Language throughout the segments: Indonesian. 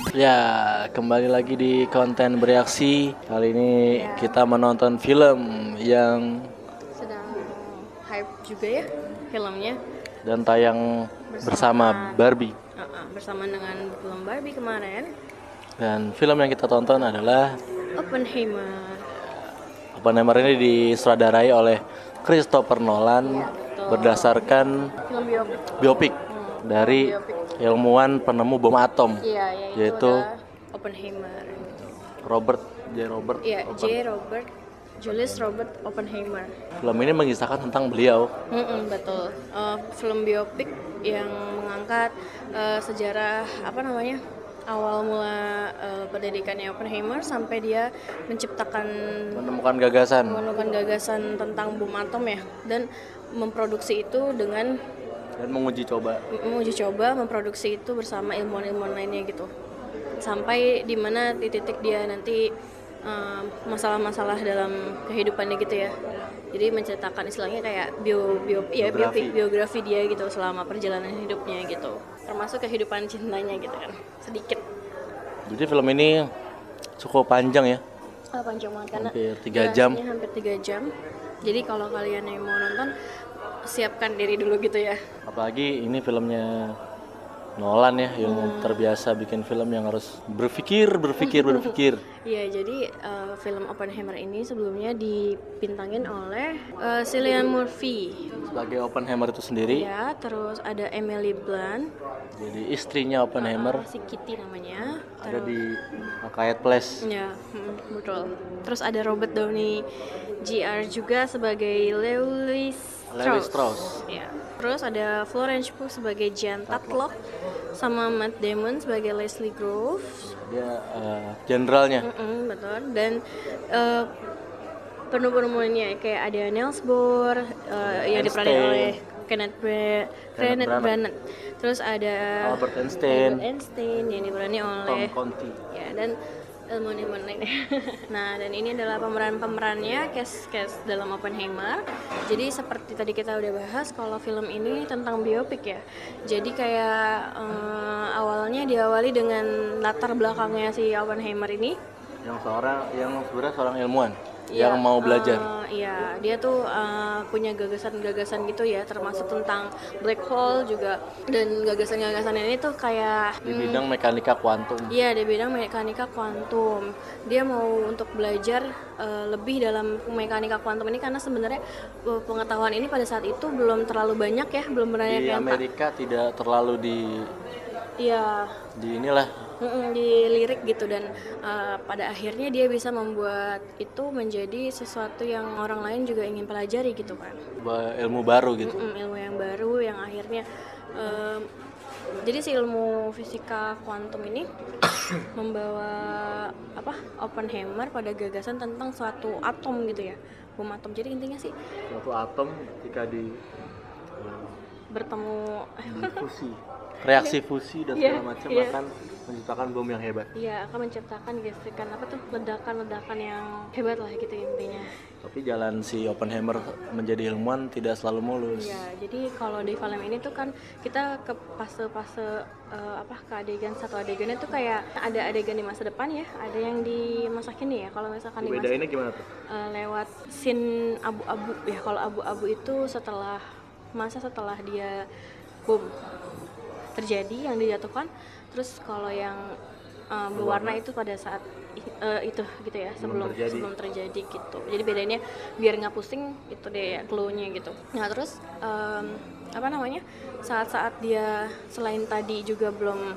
Ya, kembali lagi di konten bereaksi. Kali ini kita menonton film yang Sedang hype juga ya filmnya dan tayang bersama Barbie. bersama dengan film Barbie kemarin. Dan film yang kita tonton adalah Oppenheimer. Oppenheimer ini disutradarai oleh Christopher Nolan betul. berdasarkan Film biopik dari ilmuwan penemu bom atom, Iya, yaitu Oppenheimer. Robert Iya, Robert Julius Robert Oppenheimer. Film ini mengisahkan tentang beliau. Betul. Film biopik yang mengangkat sejarah awal mula pendidikannya Oppenheimer sampai dia menemukan gagasan tentang bom atom ya, dan memproduksi itu dan menguji coba memproduksi itu bersama ilmuwan-ilmuwan lainnya gitu, sampai di mana titik dia nanti masalah-masalah dalam kehidupannya gitu ya. Jadi menceritakan istilahnya kayak biografi dia gitu selama perjalanan hidupnya gitu, termasuk kehidupan cintanya gitu kan sedikit. Jadi film ini cukup panjang ya. Panjang banget karena hampir 3 jam. Jadi kalau kalian yang mau nonton, siapkan diri dulu gitu ya. Apalagi ini filmnya Nolan ya, yang terbiasa bikin film yang harus berpikir. Iya, jadi film Oppenheimer ini sebelumnya dibintangin oleh Cillian Murphy sebagai Oppenheimer itu sendiri. Ya, terus ada Emily Blunt. Jadi istrinya Oppenheimer. Si Kitty namanya. Ada di Quiet Place. Ya, betul. Terus ada Robert Downey Jr. juga sebagai Lewis Strauss. Ya. Terus ada Florence Pugh sebagai Jean Tatlock, sama Matt Damon sebagai Leslie Groves. Dia jenderalnya. Betul. Dan penuh-penuhnya kayak ada Niels Bohr yang diperanin oleh Kenneth Branagh. Terus ada Albert Einstein yang diperanin oleh Tom Conti. Ya, dan ilmuwan lainnya. Nah, dan ini adalah pemerannya, cast dalam Oppenheimer. Jadi seperti tadi kita udah bahas, kalau film ini tentang biopik ya. Jadi kayak awalnya diawali dengan latar belakangnya si Oppenheimer ini. Yang sebenarnya seorang ilmuwan yang mau belajar. Iya, dia tuh punya gagasan-gagasan gitu ya, termasuk tentang black hole juga. Dan gagasan-gagasan ini tuh kayak di bidang mekanika kuantum. Iya, di bidang mekanika kuantum. Dia mau untuk belajar lebih dalam mekanika kuantum ini karena sebenarnya pengetahuan ini pada saat itu belum terlalu banyak ya, belum banyak di Amerika tidak terlalu dilirik gitu, dan pada akhirnya dia bisa membuat itu menjadi sesuatu yang orang lain juga ingin pelajari gitu kan. Ilmu baru gitu. Ilmu yang baru yang akhirnya jadi si ilmu fisika kuantum ini membawa Oppenheimer pada gagasan tentang suatu atom gitu ya, bom atom. Jadi intinya sih suatu atom ketika bertemu fusi, reaksi fusi dan segala macam akan menciptakan bom yang hebat. Iya, akan menciptakan gesekan ledakan yang hebat lah gitu intinya. Tapi jalan si Oppenheimer menjadi ilmuwan tidak selalu mulus. Iya, jadi kalau di film ini tuh kan kita ke fase-fase ke adegan, satu adegannya tuh kayak ada adegan di masa depan ya, ada yang di masa kini ya. Kalau misalkan di bedainnya gimana tuh? Lewat scene abu-abu ya. Kalau abu-abu itu setelah dia bom terjadi yang dijatuhkan. Terus kalau yang berwarna itu pada saat itu gitu ya, sebelum terjadi gitu. Jadi bedanya biar nggak pusing itu deh clue-nya gitu. Nah terus saat-saat dia selain tadi juga belum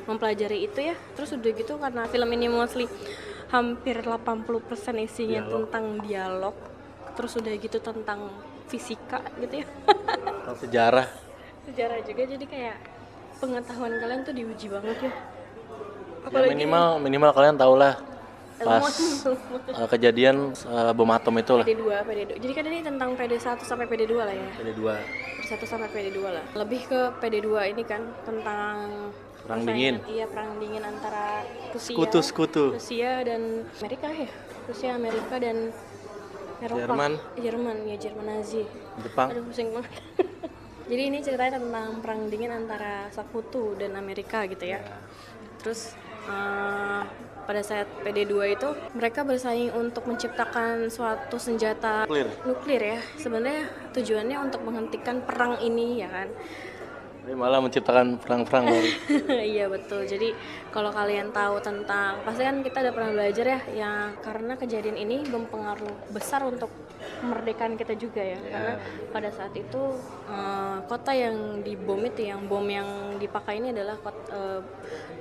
mempelajari itu ya, terus udah gitu karena film ini mostly hampir 80% isinya tentang dialog, terus udah gitu tentang fisika gitu ya. Tentang sejarah juga, jadi kayak pengetahuan kalian tuh diuji banget ya. Apalagi minimal kalian tahulah pas kejadian bom atom itu lah. PD2. Jadi kan ini tentang PD1 sampai PD2 lah ya. PD1 sampai PD2 lah. Lebih ke PD2 ini kan tentang perang dingin. Iya, perang dingin antara sekutu. Rusia dan Amerika ya. Rusia, Amerika dan Eropa. Jerman Nazi. Jepang. Aduh, pusing banget. Jadi ini ceritanya tentang perang dingin antara sekutu dan Amerika gitu ya. Terus uh, pada saat PD2 itu mereka bersaing untuk menciptakan suatu senjata nuklir ya. Sebenarnya tujuannya untuk menghentikan perang ini ya kan. Tapi malah menciptakan perang-perang baru. Iya betul. Jadi kalau kalian tahu tentang, pasti kan kita udah pernah belajar ya, yang karena kejadian ini berpengaruh besar untuk kemerdekaan kita juga ya. Karena pada saat itu kota yang dibom itu, yang bom yang dipakai ini adalah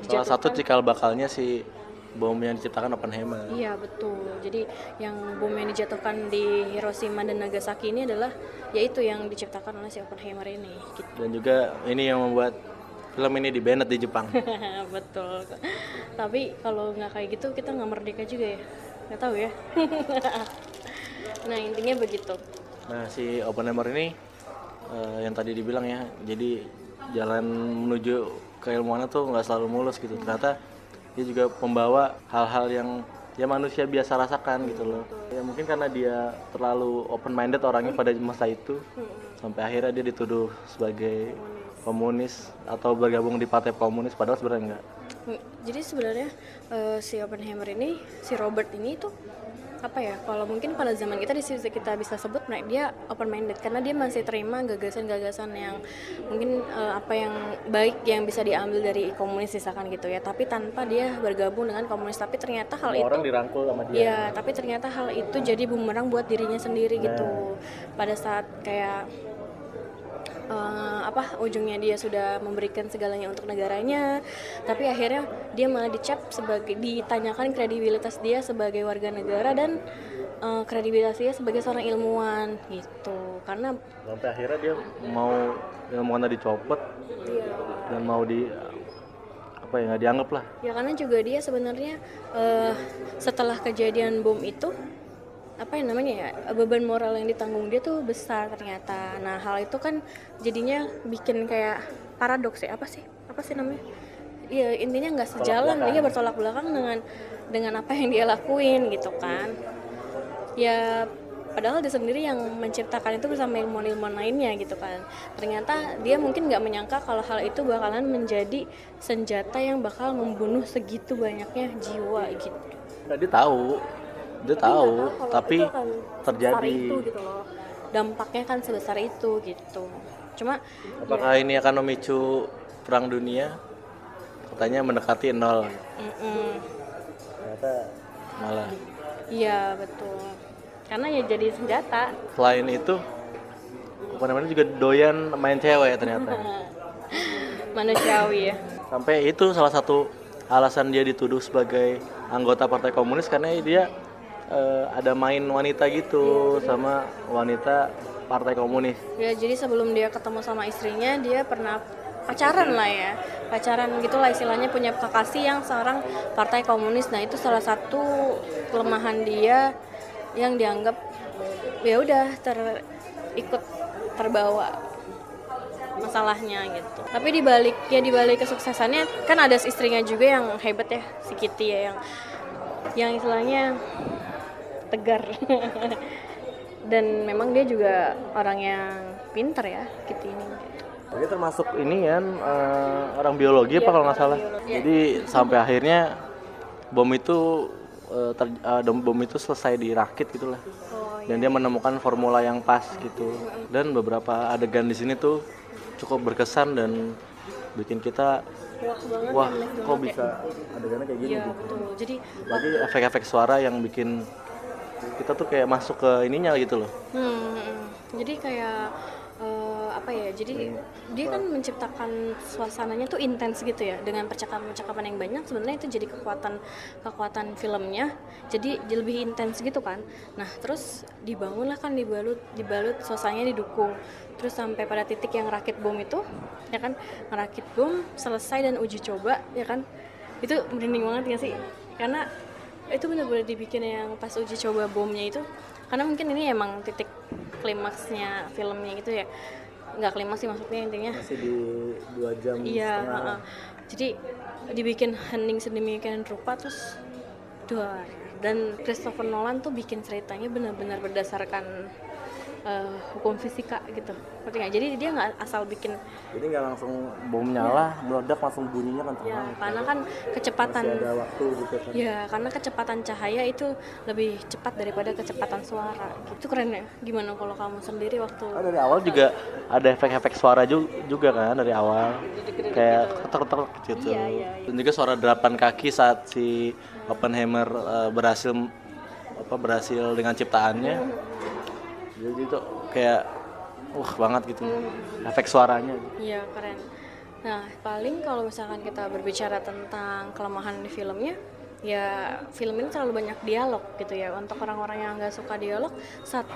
Salah satu cikal bakalnya si bom yang diciptakan Oppenheimer. Iya betul. Jadi yang bom yang dijatuhkan di Hiroshima dan Nagasaki ini adalah yaitu yang diciptakan oleh si Oppenheimer ini. Gitu. Dan juga ini yang membuat film ini di-banned di Jepang. Betul. Tapi kalau nggak kayak gitu kita nggak merdeka juga ya. Nggak tahu ya. Nah intinya begitu. Nah si Oppenheimer ini yang tadi dibilang ya, jadi jalan menuju keilmuannya tuh nggak selalu mulus gitu. Ternyata dia juga membawa hal-hal yang ya manusia biasa rasakan gitu loh. Ya mungkin karena dia terlalu open minded orangnya pada masa itu, sampai akhirnya dia dituduh sebagai komunis atau bergabung di partai komunis, padahal sebenarnya enggak. Jadi sebenarnya si Oppenheimer ini, si Robert ini tuh apa ya, kalau mungkin pada zaman kita kita bisa sebut dia open minded karena dia masih terima gagasan-gagasan yang mungkin apa yang baik yang bisa diambil dari komunis misalkan gitu ya, tapi tanpa dia bergabung dengan komunis. Tapi ternyata hal itu orang dirangkul sama dia. Iya, tapi ternyata hal itu jadi bumerang buat dirinya sendiri gitu. Pada saat kayak ujungnya dia sudah memberikan segalanya untuk negaranya, tapi akhirnya dia malah dicap sebagai, ditanyakan kredibilitas dia sebagai warga negara dan kredibilitas dia sebagai seorang ilmuwan gitu. Karena sampai akhirnya dia mau ilmuwannya dicopot dan mau nggak dianggap lah. Ya karena juga dia sebenarnya setelah kejadian bom itu beban moral yang ditanggung dia tuh besar ternyata. Nah hal itu kan jadinya bikin kayak paradoks ya, apa sih namanya, ya intinya nggak sejalan, dia bertolak belakang dengan apa yang dia lakuin gitu kan ya. Padahal dia sendiri yang menciptakan itu bersama ilmuwan-ilmuwan lainnya gitu kan. Ternyata dia mungkin nggak menyangka kalau hal itu bakalan menjadi senjata yang bakal membunuh segitu banyaknya jiwa gitu. Nah, dia tahu tapi terjadi itu gitu loh. Dampaknya kan sebesar itu gitu. Cuma apakah ini akan memicu perang dunia? Katanya mendekati 0. Ternyata malah. Iya betul. Karena ya jadi senjata. Selain itu, namanya juga doyan main cewek ternyata. Manusiawi ya. Sampai itu salah satu alasan dia dituduh sebagai anggota partai komunis karena dia ada main wanita gitu sama wanita partai komunis. Ya jadi sebelum dia ketemu sama istrinya dia pernah pacaran lah ya, pacaran gitulah istilahnya, punya kekasih yang seorang partai komunis. Nah itu salah satu kelemahan dia yang dianggap ya udah ikut terbawa masalahnya gitu. Tapi di balik kesuksesannya kan ada istrinya juga yang hebat ya, si Kitty ya, yang istilahnya tegar. Dan memang dia juga orang yang pintar ya, Kitty ini. Dia termasuk ini kan orang biologi apa kalau nggak salah. Jadi sampai akhirnya bom itu selesai dirakit gitulah. Dan dia menemukan formula yang pas gitu. Dan beberapa adegan di sini tuh cukup berkesan dan bikin kita wah kok bisa adegannya kayak gini. Iya gitu. betul. Jadi lagi efek-efek suara yang bikin kita tuh kayak masuk ke ininya gitu loh. Jadi kayak jadi dia kan menciptakan suasananya tuh intens gitu ya, dengan percakapan yang banyak. Sebenarnya itu jadi kekuatan filmnya, jadi lebih intens gitu kan. Nah terus dibangunlah kan, dibalut suasananya didukung, terus sampai pada titik yang rakit bom itu ya kan, ngerakit bom selesai dan uji coba ya kan, itu merinding banget gak sih? Karena itu benar-benar dibikin yang pas uji coba bomnya itu, karena mungkin ini emang titik klimaksnya filmnya gitu ya. Nggak klimaks sih maksudnya, intinya masih di 2 jam setengah. Jadi dibikin hening sedemikian rupa, terus dan Christopher Nolan tuh bikin ceritanya benar-benar berdasarkan hukum fisika gitu. Ngerti nggak? Jadi dia nggak asal bikin. Jadi nggak langsung bom nyala, meledak langsung bunyinya kan Ya, karena kan kecepatan. Masih ada waktu gitu kan. Ya, karena kecepatan cahaya itu lebih cepat daripada kecepatan suara. Itu keren ya. Gimana kalau kamu sendiri waktu Dari awal juga ada efek-efek suara juga kan dari awal. Kayak ketok-ketok gitu. Iya. Dan juga suara derapan kaki saat si Oppenheimer berhasil dengan ciptaannya. Jadi itu kayak banget gitu. Efek suaranya. Iya, keren. Nah, paling kalau misalkan kita berbicara tentang kelemahan di filmnya, ya film ini terlalu banyak dialog gitu ya. Untuk orang-orang yang nggak suka dialog,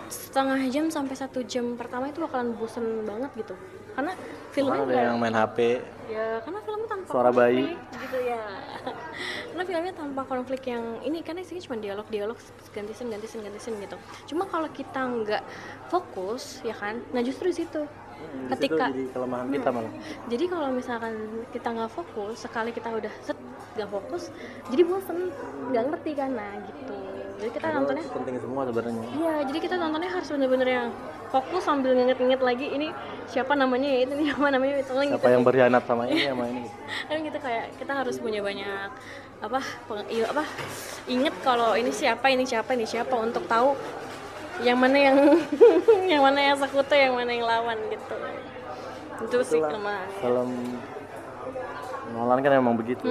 setengah jam sampai 1 jam pertama itu bakalan bosen banget gitu. Karena filmnya Ada yang main HP. ya, karena filmnya tanpa Suara bayi. konflik gitu ya. Karena filmnya tanpa konflik yang ini, karena isinya cuma dialog ganti scene gitu. Cuma kalau kita nggak fokus ya kan, nah justru di situ ketika jadi kelemahan kita malah. jadi kalau misalkan kita nggak fokus, sekali kita udah nggak fokus, jadi bosen, nggak ngerti kan, nah gitu. Jadi kita nontonnya Penting semua sebenarnya. iya, jadi kita nontonnya harus bener-bener yang fokus sambil nginget-nginget lagi ini siapa namanya ya, itu nih siapa namanya itu gitu. Siapa yang berkhianat sama ini sama ini. Kan gitu, kayak kita harus punya banyak inget kalau ini siapa untuk tahu yang mana yang yang mana yang sekutu, yang mana yang lawan gitu. Itu sih kelemahan. Film Nolan kan emang begitu.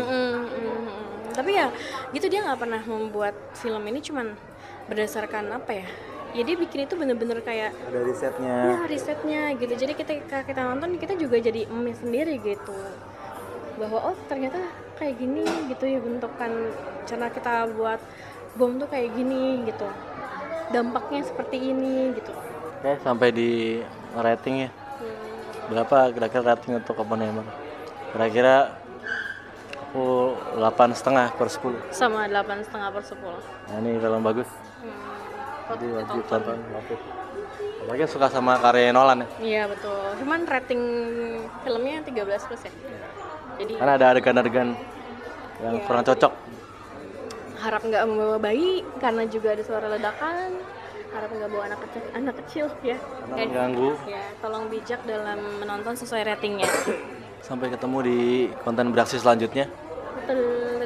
Tapi ya gitu, dia nggak pernah membuat film ini cuman berdasarkan apa ya, dia bikin itu bener-bener kayak Ada risetnya. ya risetnya gitu. Jadi kita nonton, kita juga jadi emes sendiri gitu, bahwa ternyata kayak gini gitu ya bentukan cara kita buat bom tuh kayak gini gitu, dampaknya seperti ini gitu. Oke, sampai di rating ya. Berapa kira-kira rating untuk Oppenheimer? Kira-kira aku 8,5/10. Sama 8,5/10. Nah, ini film bagus. Jadi wajib tonton. Apalagi suka sama karya Nolan ya. Iya betul. Cuman rating filmnya 13+ ya. Jadi Karena ada adegan-adegan yang kurang cocok. harap nggak membawa bayi karena juga ada suara ledakan. Harap nggak bawa anak kecil ya. Karena mengganggu. Ya, tolong bijak dalam menonton sesuai ratingnya. Sampai ketemu di konten beraksi selanjutnya. Betul.